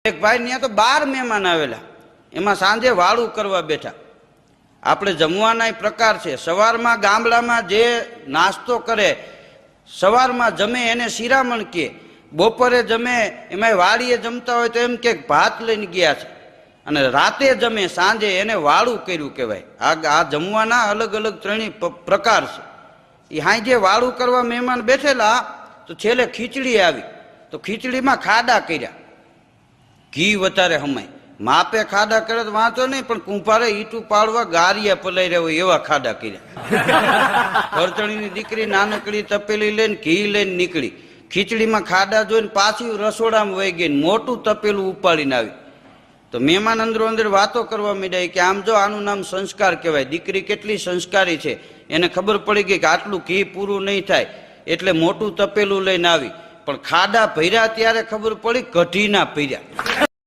એક ભાઈ ત્યાં તો 12 મહેમાન આવેલા, એમાં સાંજે વાળું કરવા બેઠા. આપણે જમવાના પ્રકાર છે. સવારમાં ગામડામાં જે નાસ્તો કરે, સવારમાં જમે એને શિરામણ કહે, બપોરે જમે એમાં વાડીએ જમતા હોય તો એમ કે ભાત લઈને ગયા છે, અને રાતે જમે સાંજે એને વાળું કર્યું કહેવાય. આ જમવાના અલગ અલગ ત્રણેય પ્રકાર છે. એ સાંજે વાળું કરવા મહેમાન બેઠેલા તો છેલ્લે ખીચડી આવી, તો ખીચડીમાં ખાડા કર્યા, ઘી વધારે હમાય. માપે ખાડા કરે તો વાંચો નહીં, પણ કુંભારે ઈટું પાડવા ગારિયા પલાઈ રહ્યા હોય એવા ખાડા કર્યા. ભરતણીની દીકરી નાનકડી તપેલી લઈને ઘી લઈને નીકળી, ખીચડીમાં ખાડા જોઈને પાછી રસોડામાં વહી ગઈ, મોટું તપેલું ઉપાડીને આવી. તો મહેમાન અંદરો અંદર વાતો કરવા માંડ્યા કે આમ જો આનું નામ સંસ્કાર કહેવાય, દીકરી કેટલી સંસ્કારી છે. એને ખબર પડી ગઈ કે આટલું ઘી પૂરું નહીં થાય, એટલે મોટું તપેલું લઈને આવી. પણ ખાડા ભર્યા ત્યારે ખબર પડી કઢી ના ભર્યા.